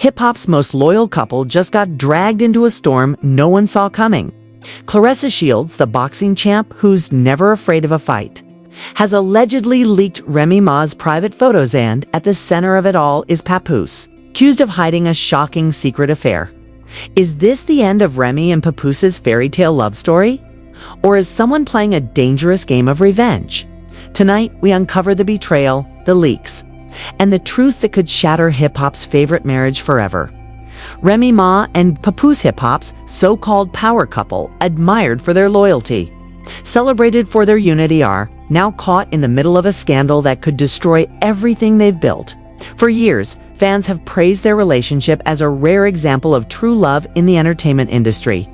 Hip-hop's most loyal couple just got dragged into a storm no one saw coming. Claressa Shields, the boxing champ who's never afraid of a fight, has allegedly leaked Remy Ma's private photos, and at the center of it all is Papoose, accused of hiding a shocking secret affair. Is this the end of Remy and Papoose's fairy tale love story? Or is someone playing a dangerous game of revenge? Tonight, we uncover the betrayal, the leaks, and the truth that could shatter hip-hop's favorite marriage forever. Remy Ma and Papoose, hip-hop's so-called power couple, admired for their loyalty, celebrated for their unity, are now caught in the middle of a scandal that could destroy everything they've built. For years, fans have praised their relationship as a rare example of true love in the entertainment industry.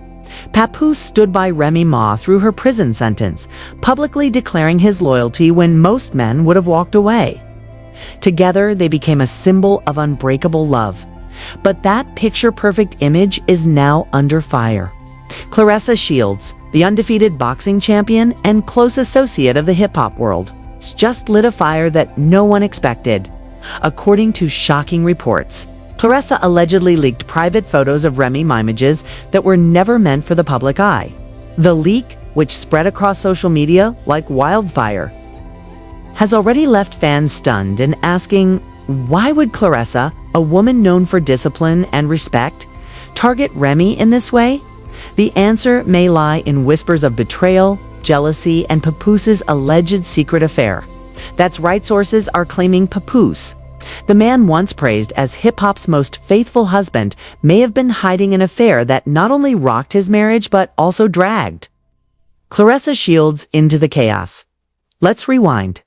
Papoose stood by Remy Ma through her prison sentence, publicly declaring his loyalty when most men would have walked away. Together, they became a symbol of unbreakable love. But that picture-perfect image is now under fire. Claressa Shields, the undefeated boxing champion and close associate of the hip-hop world, has just lit a fire that no one expected. According to shocking reports, Claressa allegedly leaked private photos of Remy Ma images that were never meant for the public eye. The leak, which spread across social media like wildfire, has already left fans stunned and asking, why would Claressa, a woman known for discipline and respect, target Remy in this way? The answer may lie in whispers of betrayal, jealousy, and Papoose's alleged secret affair. That's right, sources are claiming Papoose, the man once praised as hip-hop's most faithful husband, may have been hiding an affair that not only rocked his marriage but also dragged Claressa Shields into the chaos. Let's rewind.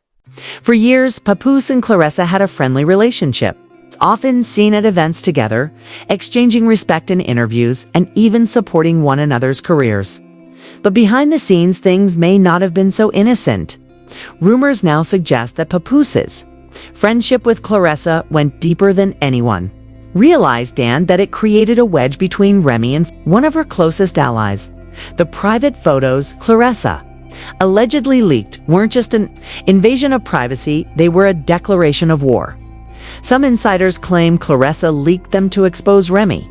For years, Papoose and Claressa had a friendly relationship, often seen at events together, exchanging respect in interviews, and even supporting one another's careers. But behind the scenes, things may not have been so innocent. Rumors now suggest that Papoose's friendship with Claressa went deeper than anyone realized, and that it created a wedge between Remy and one of her closest allies. The private photos Claressa allegedly leaked weren't just an invasion of privacy, they were a declaration of war. Some insiders claim Claressa leaked them to expose Remy,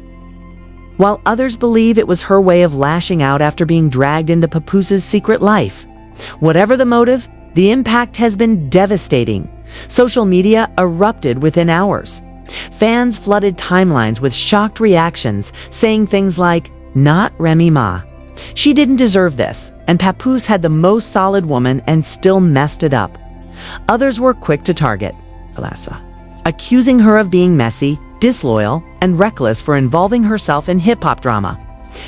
while others believe it was her way of lashing out after being dragged into Papoose's secret life. Whatever the motive, the impact has been devastating. Social media erupted within hours. Fans flooded timelines with shocked reactions, saying things like, "Not Remy Ma. She didn't deserve this, and Papoose had the most solid woman and still messed it up." Others were quick to target Claressa, accusing her of being messy, disloyal, and reckless for involving herself in hip-hop drama.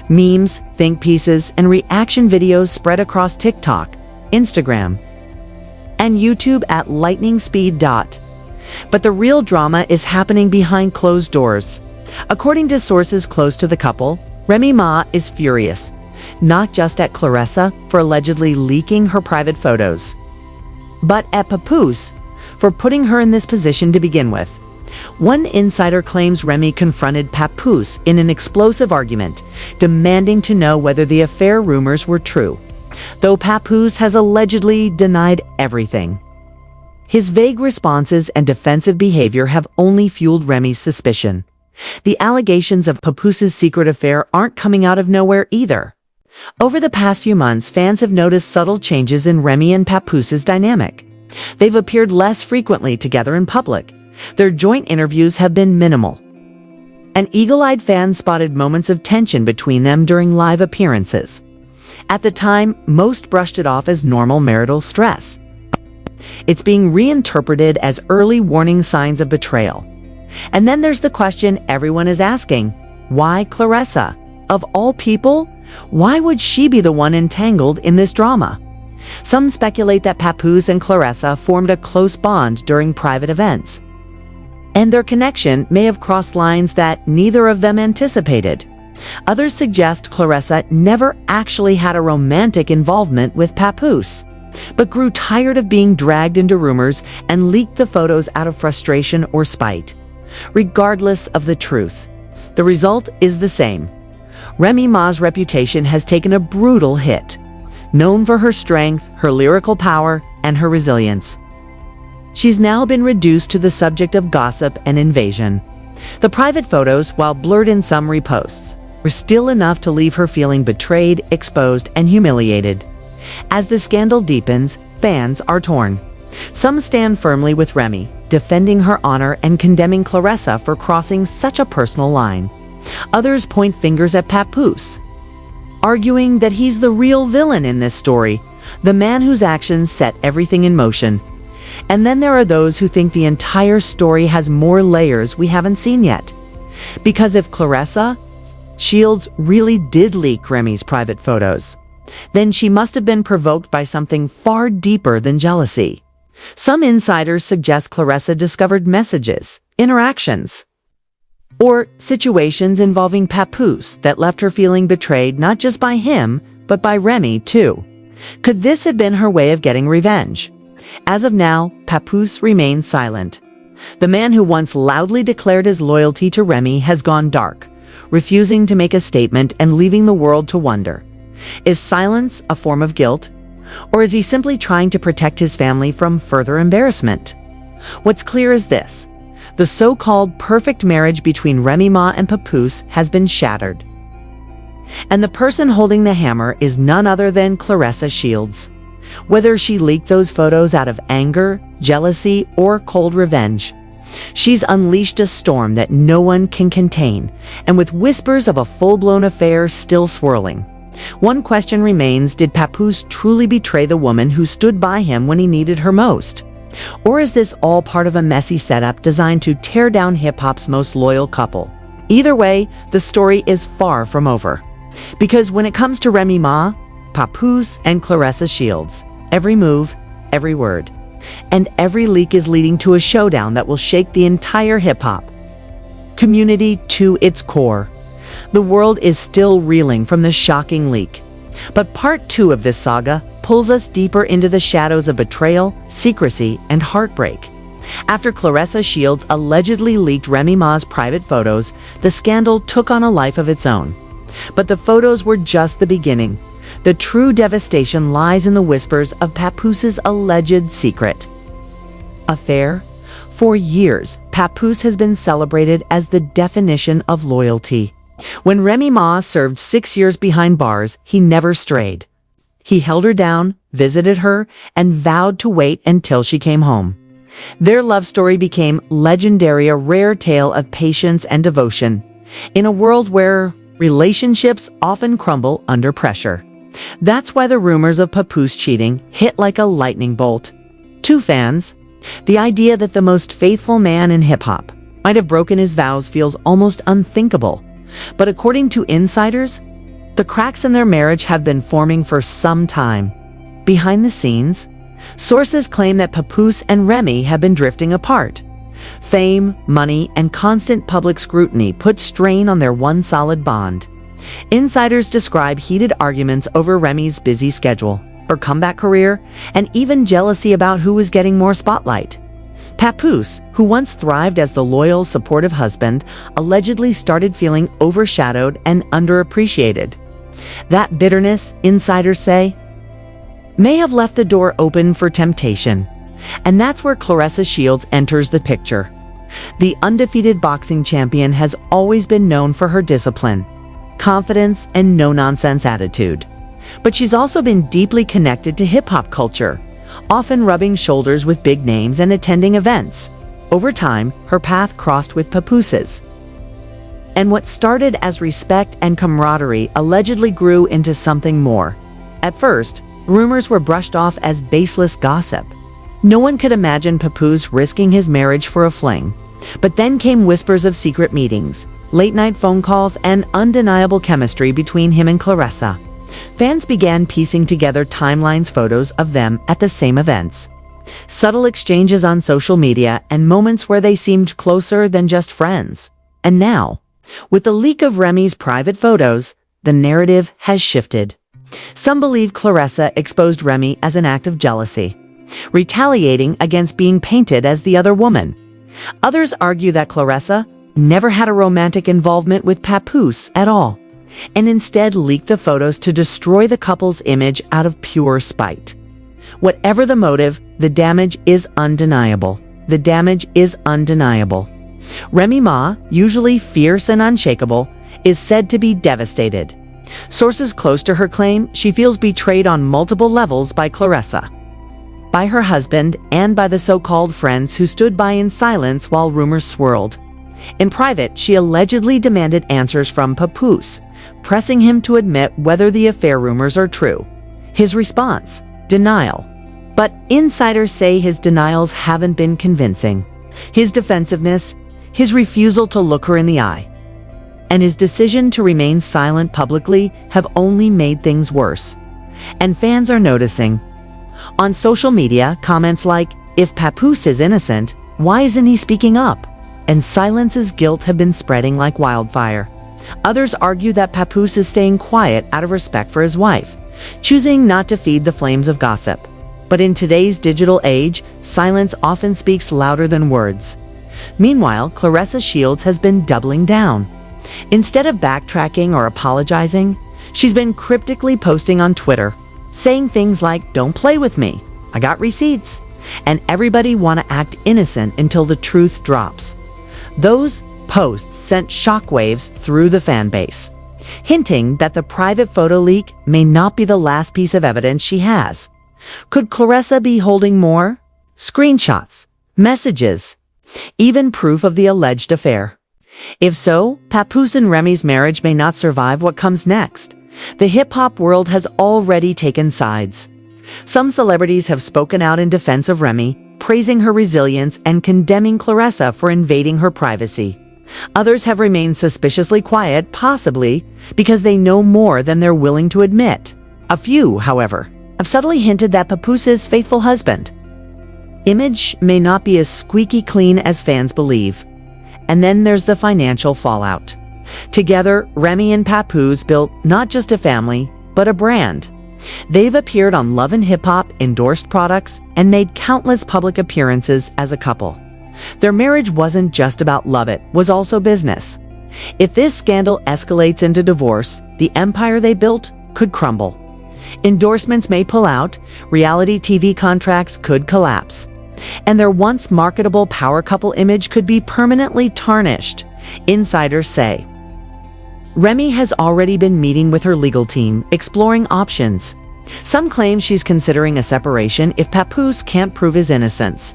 Memes, think pieces, and reaction videos spread across TikTok, Instagram, and YouTube at lightning speed. But the real drama is happening behind closed doors. According to sources close to the couple, Remy Ma is furious, not just at Claressa for allegedly leaking her private photos, but at Papoose for putting her in this position to begin with. One insider claims Remy confronted Papoose in an explosive argument, demanding to know whether the affair rumors were true, though Papoose has allegedly denied everything. His vague responses and defensive behavior have only fueled Remy's suspicion. The allegations of Papoose's secret affair aren't coming out of nowhere either. Over the past few months, fans have noticed subtle changes in Remy and Papoose's dynamic. They've appeared less frequently together in public. Their joint interviews have been minimal. An eagle-eyed fan spotted moments of tension between them during live appearances. At the time, most brushed it off as normal marital stress. It's being reinterpreted as early warning signs of betrayal. And then there's the question everyone is asking: why Claressa? Of all people, why would she be the one entangled in this drama? Some speculate that Papoose and Claressa formed a close bond during private events, and their connection may have crossed lines that neither of them anticipated. Others suggest Claressa never actually had a romantic involvement with Papoose, but grew tired of being dragged into rumors and leaked the photos out of frustration or spite. Regardless of the truth, the result is the same. Remy Ma's reputation has taken a brutal hit. Known for her strength, her lyrical power, and her resilience, she's now been reduced to the subject of gossip and invasion. The private photos, while blurred in some reposts, were still enough to leave her feeling betrayed, exposed, and humiliated. As the scandal deepens, fans are torn. Some stand firmly with Remy, defending her honor and condemning Claressa for crossing such a personal line. Others point fingers at Papoose, arguing that he's the real villain in this story, the man whose actions set everything in motion. And then there are those who think the entire story has more layers we haven't seen yet. Because if Claressa Shields really did leak Remy's private photos, then she must have been provoked by something far deeper than jealousy. Some insiders suggest Claressa discovered messages, interactions, or situations involving Papoose that left her feeling betrayed not just by him, but by Remy too. Could this have been her way of getting revenge? As of now, Papoose remains silent. The man who once loudly declared his loyalty to Remy has gone dark, refusing to make a statement and leaving the world to wonder. Is silence a form of guilt? Or is he simply trying to protect his family from further embarrassment? What's clear is this: the so-called perfect marriage between Remy Ma and Papoose has been shattered. And the person holding the hammer is none other than Claressa Shields. Whether she leaked those photos out of anger, jealousy, or cold revenge, she's unleashed a storm that no one can contain, and with whispers of a full-blown affair still swirling. One question remains: did Papoose truly betray the woman who stood by him when he needed her most? Or is this all part of a messy setup designed to tear down hip-hop's most loyal couple? Either way, the story is far from over. Because when it comes to Remy Ma, Papoose, and Claressa Shields, every move, every word, and every leak is leading to a showdown that will shake the entire hip-hop community to its core. The world is still reeling from the shocking leak. But part 2 of this saga pulls us deeper into the shadows of betrayal, secrecy, and heartbreak. After Claressa Shields allegedly leaked Remy Ma's private photos, the scandal took on a life of its own. But the photos were just the beginning. The true devastation lies in the whispers of Papoose's alleged secret affair. For years, Papoose has been celebrated as the definition of loyalty. When Remy Ma served 6 years behind bars, he never strayed. He held her down, visited her, and vowed to wait until she came home. Their love story became legendary, a rare tale of patience and devotion, in a world where relationships often crumble under pressure. That's why the rumors of Papoose cheating hit like a lightning bolt. To fans, the idea that the most faithful man in hip-hop might have broken his vows feels almost unthinkable. But according to insiders, the cracks in their marriage have been forming for some time. Behind the scenes, sources claim that Papoose and Remy have been drifting apart. Fame, money, and constant public scrutiny put strain on their one solid bond. Insiders describe heated arguments over Remy's busy schedule, her comeback career, and even jealousy about who was getting more spotlight. Papoose, who once thrived as the loyal, supportive husband, allegedly started feeling overshadowed and underappreciated. That bitterness, insiders say, may have left the door open for temptation. And that's where Claressa Shields enters the picture. The undefeated boxing champion has always been known for her discipline, confidence, and no-nonsense attitude. But she's also been deeply connected to hip-hop culture, often rubbing shoulders with big names and attending events. Over time, her path crossed with Papoose's. And what started as respect and camaraderie allegedly grew into something more. At first, rumors were brushed off as baseless gossip. No one could imagine Papoose risking his marriage for a fling. But then came whispers of secret meetings, late-night phone calls, and undeniable chemistry between him and Claressa. Fans began piecing together timelines, photos of them at the same events, subtle exchanges on social media, and moments where they seemed closer than just friends. And now, with the leak of Remy's private photos, the narrative has shifted. Some believe Claressa exposed Remy as an act of jealousy, retaliating against being painted as the other woman. Others argue that Claressa never had a romantic involvement with Papoose at all, and instead leaked the photos to destroy the couple's image out of pure spite. Whatever the motive, the damage is undeniable. The damage is undeniable. Remy Ma, usually fierce and unshakable, is said to be devastated. Sources close to her claim she feels betrayed on multiple levels by Claressa, by her husband, and by the so-called friends who stood by in silence while rumors swirled. In private, she allegedly demanded answers from Papoose, pressing him to admit whether the affair rumors are true. His response: denial. But insiders say his denials haven't been convincing. His defensiveness, his refusal to look her in the eye, and his decision to remain silent publicly have only made things worse. And fans are noticing. On social media, comments like, "If Papoose is innocent, why isn't he speaking up?" and "Silence's guilt" have been spreading like wildfire. Others argue that Papoose is staying quiet out of respect for his wife, choosing not to feed the flames of gossip. But in today's digital age, silence often speaks louder than words. Meanwhile, Claressa Shields has been doubling down. Instead of backtracking or apologizing, she's been cryptically posting on Twitter, saying things like, "Don't play with me, I got receipts," and "Everybody wanna act innocent until the truth drops." Those posts sent shockwaves through the fan base, hinting that the private photo leak may not be the last piece of evidence she has. Could Claressa be holding more? Screenshots, messages, even proof of the alleged affair. If so, Papoose and Remy's marriage may not survive what comes next. The hip-hop world has already taken sides. Some celebrities have spoken out in defense of Remy, praising her resilience and condemning Claressa for invading her privacy. Others have remained suspiciously quiet, possibly because they know more than they're willing to admit. A few, however, have subtly hinted that Papoose's faithful husband image may not be as squeaky clean as fans believe. And then there's the financial fallout. Together, Remy and Papoose built not just a family, but a brand. They've appeared on Love and Hip Hop, endorsed products, and made countless public appearances as a couple. Their marriage wasn't just about love, it was also business. If this scandal escalates into divorce, the empire they built could crumble. Endorsements may pull out, reality TV contracts could collapse, and their once marketable power couple image could be permanently tarnished, insiders say. Remy has already been meeting with her legal team, exploring options. Some claim she's considering a separation if Papoose can't prove his innocence.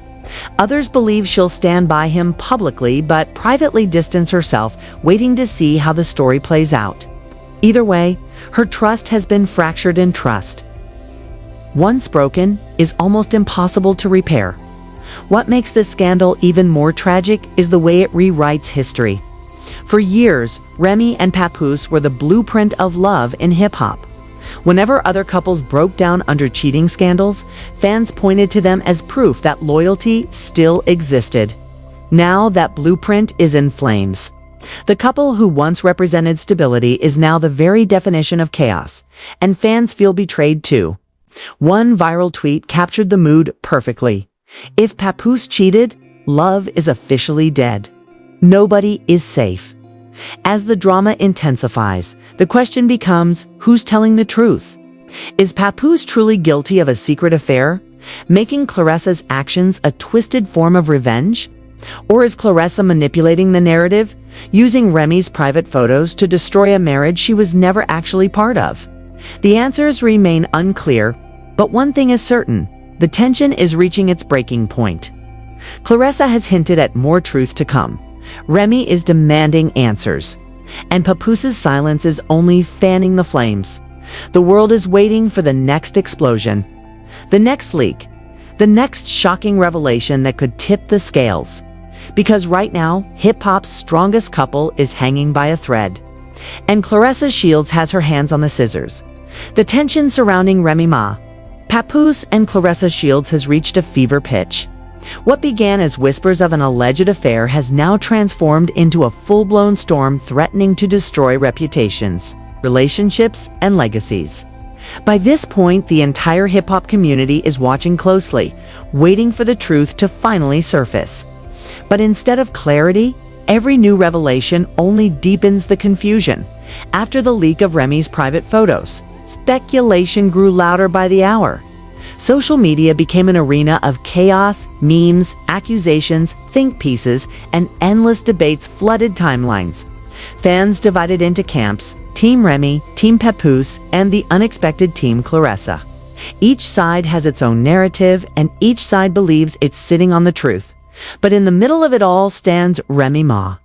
Others believe she'll stand by him publicly but privately distance herself, waiting to see how the story plays out. Either way, her trust has been fractured in trust. Once broken, is almost impossible to repair. What makes this scandal even more tragic is the way it rewrites history. For years, Remy and Papoose were the blueprint of love in hip-hop. Whenever other couples broke down under cheating scandals, fans pointed to them as proof that loyalty still existed. Now that blueprint is in flames. The couple who once represented stability is now the very definition of chaos, and fans feel betrayed too. One viral tweet captured the mood perfectly. "If Papoose cheated, love is officially dead. Nobody is safe." As the drama intensifies, the question becomes, who's telling the truth? Is Papoose truly guilty of a secret affair, making Claressa's actions a twisted form of revenge? Or is Claressa manipulating the narrative, using Remy's private photos to destroy a marriage she was never actually part of? The answers remain unclear, but one thing is certain: the tension is reaching its breaking point. Claressa has hinted at more truth to come. Remy is demanding answers, and Papoose's silence is only fanning the flames. The world is waiting for the next explosion, the next leak, the next shocking revelation that could tip the scales. Because right now, hip-hop's strongest couple is hanging by a thread, and Claressa Shields has her hands on the scissors. The tension surrounding Remy Ma, Papoose, and Claressa Shields has reached a fever pitch. What began as whispers of an alleged affair has now transformed into a full-blown storm threatening to destroy reputations, relationships, and legacies. By this point, the entire hip-hop community is watching closely, waiting for the truth to finally surface. But instead of clarity, every new revelation only deepens the confusion. After the leak of Remy's private photos, speculation grew louder by the hour. Social media became an arena of chaos, memes, accusations, think pieces, and endless debates flooded timelines. Fans divided into camps: Team Remy, Team Papoose, and the unexpected Team Claressa. Each side has its own narrative, and each side believes it's sitting on the truth. But in the middle of it all stands Remy Ma,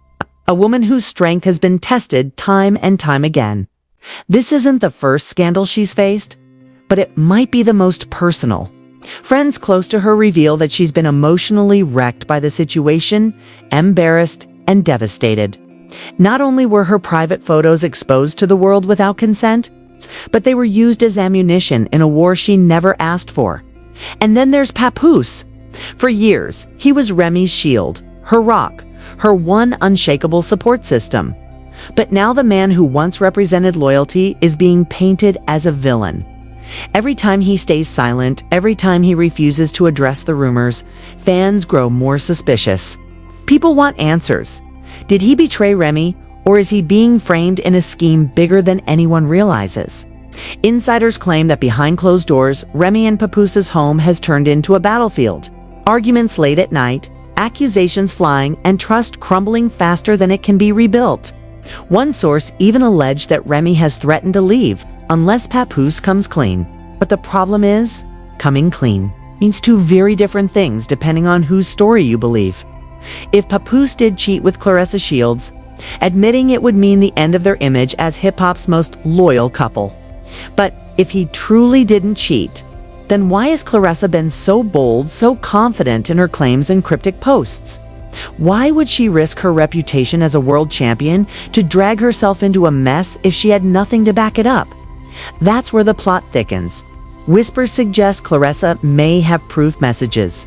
a woman whose strength has been tested time and time again. This isn't the first scandal she's faced, but it might be the most personal. Friends close to her reveal that she's been emotionally wrecked by the situation, embarrassed, and devastated. Not only were her private photos exposed to the world without consent, but they were used as ammunition in a war she never asked for. And then there's Papoose. For years, he was Remy's shield, her rock, her one unshakable support system. But now the man who once represented loyalty is being painted as a villain. Every time he stays silent, every time he refuses to address the rumors, fans grow more suspicious. People want answers. Did he betray Remy, or is he being framed in a scheme bigger than anyone realizes? Insiders claim that behind closed doors, Remy and Papoose's home has turned into a battlefield. Arguments late at night, accusations flying, and trust crumbling faster than it can be rebuilt. One source even alleged that Remy has threatened to leave unless Papoose comes clean. But the problem is, coming clean means two very different things depending on whose story you believe. If Papoose did cheat with Claressa Shields, admitting it would mean the end of their image as hip-hop's most loyal couple. But if he truly didn't cheat, then why has Claressa been so bold, so confident in her claims and cryptic posts? Why would she risk her reputation as a world champion to drag herself into a mess if she had nothing to back it up? That's where the plot thickens. Whispers suggest Claressa may have proof messages.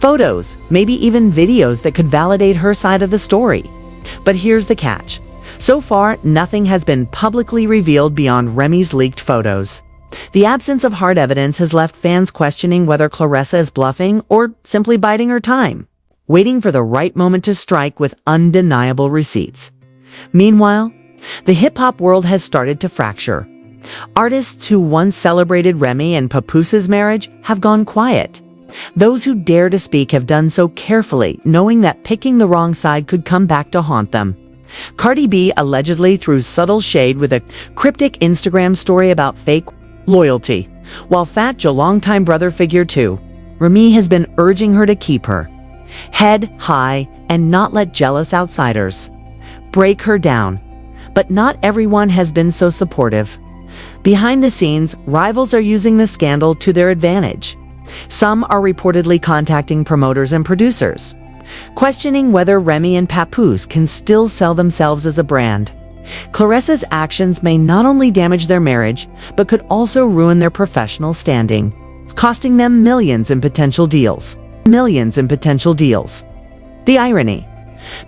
Photos, maybe even videos that could validate her side of the story. But here's the catch. So far, nothing has been publicly revealed beyond Remy's leaked photos. The absence of hard evidence has left fans questioning whether Claressa is bluffing or simply biding her time, waiting for the right moment to strike with undeniable receipts. Meanwhile, the hip-hop world has started to fracture. Artists who once celebrated Remy and Papoose's marriage have gone quiet. Those who dare to speak have done so carefully, knowing that picking the wrong side could come back to haunt them. Cardi B allegedly threw subtle shade with a cryptic Instagram story about fake loyalty, while Fat Joe, longtime brother figure too, Remy has been urging her to keep her head high and not let jealous outsiders break her down. But not everyone has been so supportive. Behind the scenes, rivals are using the scandal to their advantage. Some are reportedly contacting promoters and producers, questioning whether Remy and Papoose can still sell themselves as a brand. Claressa's actions may not only damage their marriage, but could also ruin their professional standing. It's costing them millions in potential deals. Millions in potential deals. The irony.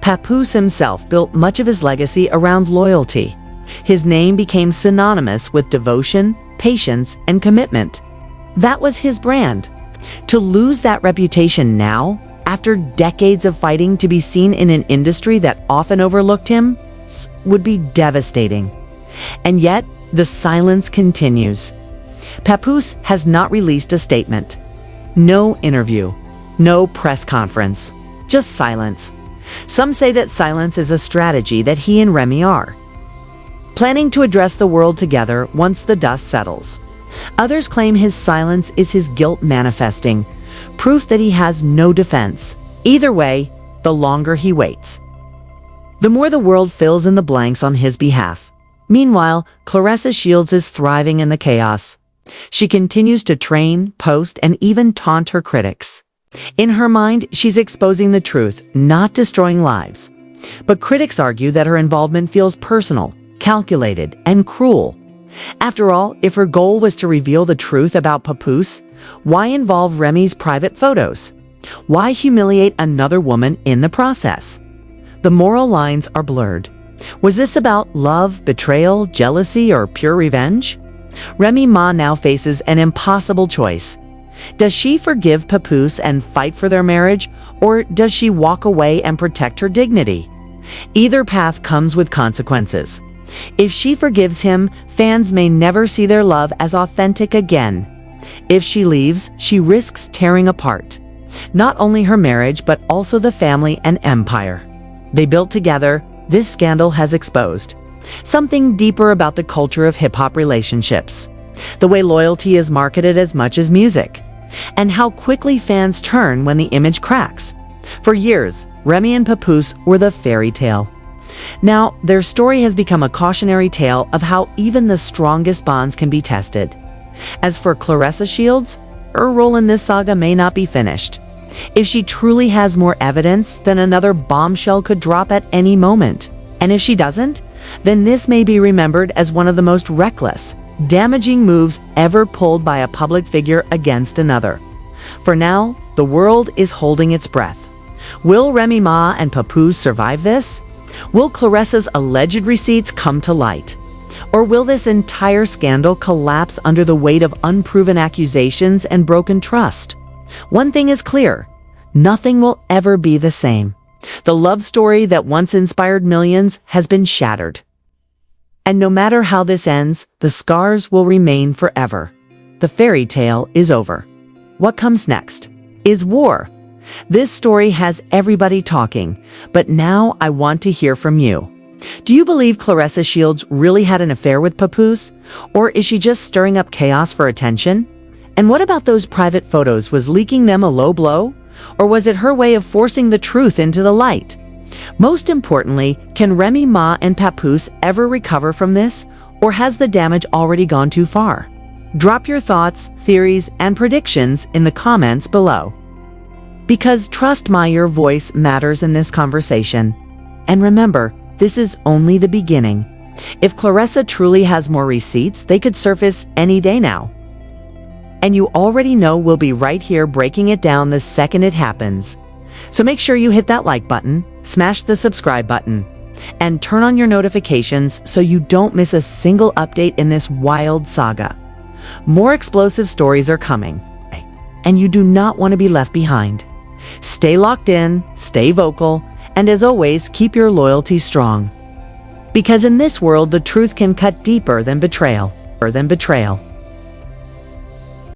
Papoose himself built much of his legacy around loyalty. His name became synonymous with devotion, patience, and commitment. That was his brand. To lose that reputation now, after decades of fighting to be seen in an industry that often overlooked him, would be devastating. And yet, the silence continues. Papoose has not released a statement. No interview. No press conference. Just silence. Some say that silence is a strategy that he and Remy are planning to address the world together once the dust settles. Others claim his silence is his guilt manifesting, proof that he has no defense. Either way, the longer he waits, the more the world fills in the blanks on his behalf. Meanwhile, Claressa Shields is thriving in the chaos. She continues to train, post, and even taunt her critics. In her mind, she's exposing the truth, not destroying lives. But critics argue that her involvement feels personal, calculated, and cruel. After all, if her goal was to reveal the truth about Papoose, why involve Remy's private photos? Why humiliate another woman in the process? The moral lines are blurred. Was this about love, betrayal, jealousy, or pure revenge? Remy Ma now faces an impossible choice. Does she forgive Papoose and fight for their marriage, or does she walk away and protect her dignity? Either path comes with consequences. If she forgives him, fans may never see their love as authentic again. If she leaves, she risks tearing apart not only her marriage, but also the family and empire they built together. This scandal has exposed something deeper about the culture of hip-hop relationships, the way loyalty is marketed as much as music, and how quickly fans turn when the image cracks. For years, Remy and Papoose were the fairy tale. Now, their story has become a cautionary tale of how even the strongest bonds can be tested. As for Claressa Shields, her role in this saga may not be finished. If she truly has more evidence, then another bombshell could drop at any moment. And if she doesn't, then this may be remembered as one of the most reckless, damaging moves ever pulled by a public figure against another. For now, the world is holding its breath. Will Remy Ma and Papoose survive this? Will Claressa's alleged receipts come to light? Or will this entire scandal collapse under the weight of unproven accusations and broken trust? One thing is clear: nothing will ever be the same. The love story that once inspired millions has been shattered. And no matter how this ends, the scars will remain forever. The fairy tale is over. What comes next? Is war. This story has everybody talking, but now I want to hear from you. Do you believe Claressa Shields really had an affair with Papoose? Or is she just stirring up chaos for attention? And what about those private photos? Was leaking them a low blow? Or was it her way of forcing the truth into the light? Most importantly, can Remy Ma and Papoose ever recover from this? Or has the damage already gone too far? Drop your thoughts, theories, and predictions in the comments below. Because trust me, your voice matters in this conversation. And remember, this is only the beginning. If Claressa truly has more receipts, they could surface any day now. And you already know we'll be right here breaking it down the second it happens. So make sure you hit that like button, smash the subscribe button, and turn on your notifications so you don't miss a single update in this wild saga. More explosive stories are coming, and you do not want to be left behind. Stay locked in, stay vocal, and as always, keep your loyalty strong. Because in this world, the truth can cut deeper than betrayal.